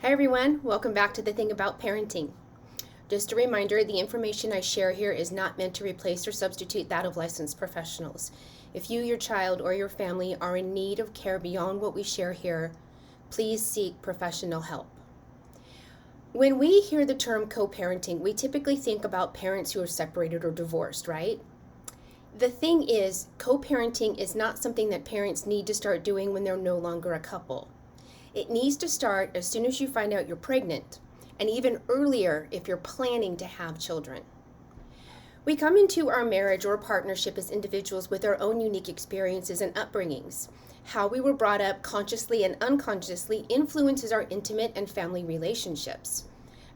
Hi everyone, welcome back to The Thing About Parenting. Just a reminder, the information I share here is not meant to replace or substitute that of licensed professionals. If you, your child, or your family are in need of care beyond what we share here, please seek professional help. When we hear the term co-parenting, we typically think about parents who are separated or divorced, right? The thing is, co-parenting is not something that parents need to start doing when they're no longer a couple. It needs to start as soon as you find out you're pregnant, and even earlier if you're planning to have children. We come into our marriage or partnership as individuals with our own unique experiences and upbringings. How we were brought up consciously and unconsciously influences our intimate and family relationships.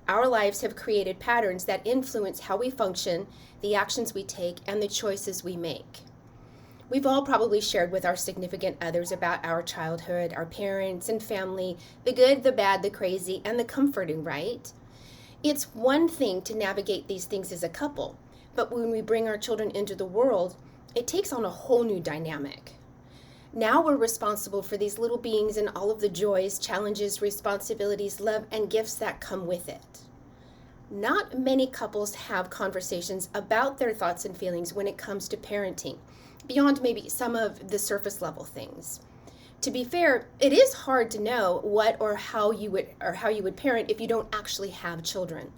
Our lives have created patterns that influence how we function, the actions we take, and the choices we make. We've all probably shared with our significant others about our childhood, our parents and family, the good, the bad, the crazy, and the comforting, right? It's one thing to navigate these things as a couple, but when we bring our children into the world, it takes on a whole new dynamic. Now we're responsible for these little beings and all of the joys, challenges, responsibilities, love, and gifts that come with it. Not many couples have conversations about their thoughts and feelings when it comes to parenting, beyond maybe some of the surface level things. To be fair, it is hard to know what or how you would parent if you don't actually have children.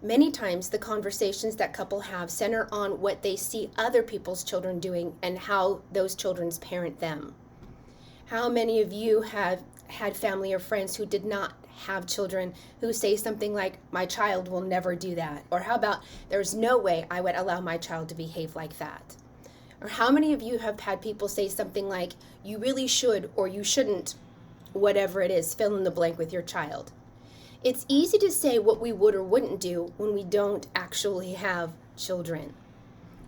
Many times the conversations that couple have center on what they see other people's children doing and how those children's parent them. How many of you have had family or friends who did not have children who say something like, "My child will never do that," or how about, "There's no way I would allow my child to behave like that"? Or how many of you have had people say something like, "You really should," or "You shouldn't," whatever it is, fill in the blank with your child. It's easy to say what we would or wouldn't do when we don't actually have children.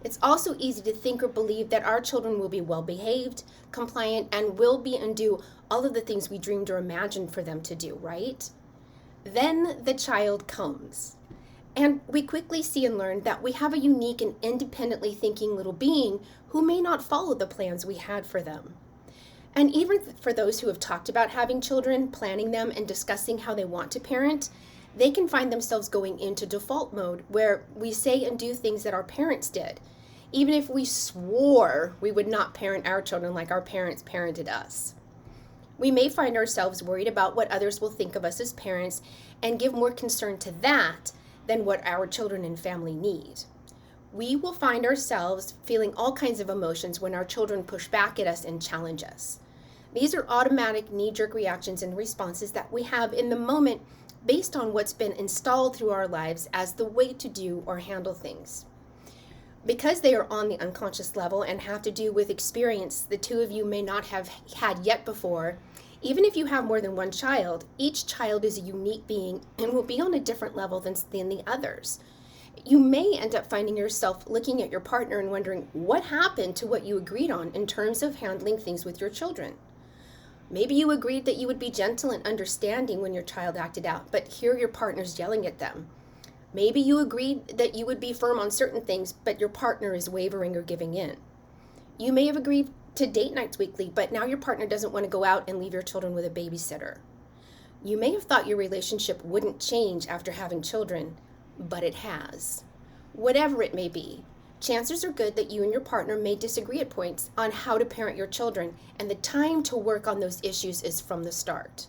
It's also easy to think or believe that our children will be well behaved, compliant, and will be and do all of the things we dreamed or imagined for them to do, right? Then the child comes. And we quickly see and learn that we have a unique and independently thinking little being who may not follow the plans we had for them. And even for those who have talked about having children, planning them, and discussing how they want to parent, they can find themselves going into default mode where we say and do things that our parents did, even if we swore we would not parent our children like our parents parented us. We may find ourselves worried about what others will think of us as parents and give more concern to that than what our children and family need. We will find ourselves feeling all kinds of emotions when our children push back at us and challenge us. These are automatic knee-jerk reactions and responses that we have in the moment based on what's been installed through our lives as the way to do or handle things. Because they are on the unconscious level and have to do with experience the two of you may not have had yet before, even if you have more than one child, each child is a unique being and will be on a different level than the others. You may end up finding yourself looking at your partner and wondering what happened to what you agreed on in terms of handling things with your children. Maybe you agreed that you would be gentle and understanding when your child acted out, but here your partner's yelling at them. Maybe you agreed that you would be firm on certain things, but your partner is wavering or giving in. You may have agreed to date nights weekly, but now your partner doesn't want to go out and leave your children with a babysitter. You may have thought your relationship wouldn't change after having children, but it has. Whatever it may be, chances are good that you and your partner may disagree at points on how to parent your children, and the time to work on those issues is from the start.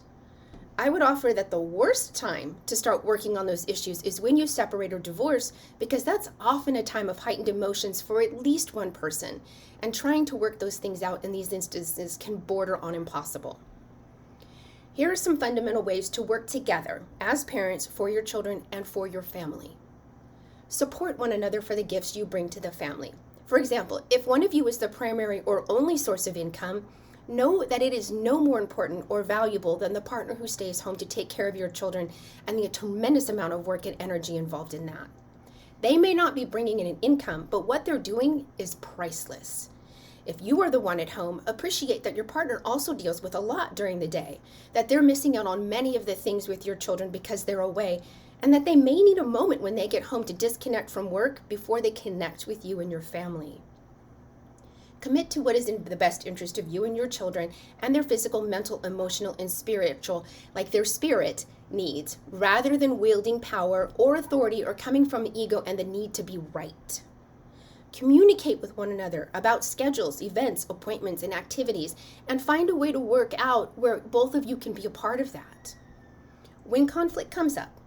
I would offer that the worst time to start working on those issues is when you separate or divorce, because that's often a time of heightened emotions for at least one person, and trying to work those things out in these instances can border on impossible. Here are some fundamental ways to work together as parents for your children and for your family. Support one another for the gifts you bring to the family. For example, if one of you is the primary or only source of income, know that it is no more important or valuable than the partner who stays home to take care of your children and the tremendous amount of work and energy involved in that. They may not be bringing in an income, but what they're doing is priceless. If you are the one at home, appreciate that your partner also deals with a lot during the day, that they're missing out on many of the things with your children because they're away, and that they may need a moment when they get home to disconnect from work before they connect with you and your family. Commit to what is in the best interest of you and your children and their physical, mental, emotional, and spiritual, like their spirit needs, rather than wielding power or authority or coming from ego and the need to be right. Communicate with one another about schedules, events, appointments, and activities, and find a way to work out where both of you can be a part of that. When conflict comes up,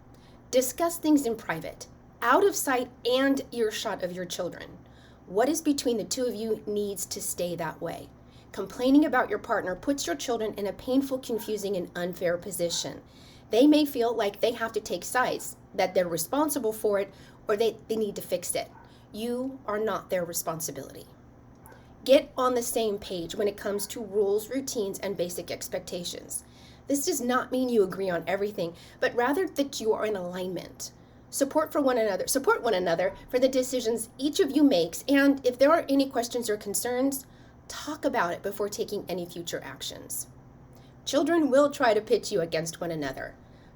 discuss things in private, out of sight and earshot of your children. What is between the two of you needs to stay that way. Complaining about your partner puts your children in a painful, confusing, and unfair position. They may feel like they have to take sides, that they're responsible for it, or they need to fix it. You are not their responsibility. Get on the same page when it comes to rules, routines, and basic expectations. This does not mean you agree on everything, but rather that you are in alignment. Support one another for the decisions each of you makes, and if there are any questions or concerns, talk about it before taking any future actions. Children will try to pit you against one another.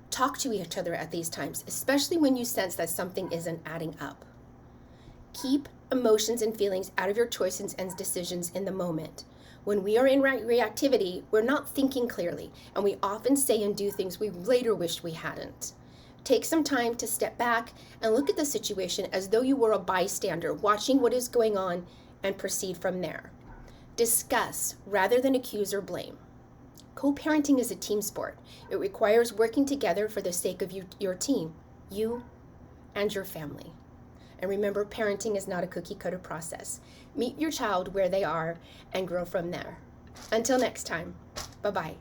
Talk to each other at these times, especially when you sense that something isn't adding up. Keep emotions and feelings out of your choices and decisions in the moment. When we are in reactivity, we're not thinking clearly, and we often say and do things we later wish we hadn't. Take some time to step back and look at the situation as though you were a bystander, watching what is going on, and proceed from there. Discuss rather than accuse or blame. Co-parenting is a team sport. It requires working together for the sake of your team, you and your family. And remember, parenting is not a cookie-cutter process. Meet your child where they are and grow from there. Until next time, bye-bye.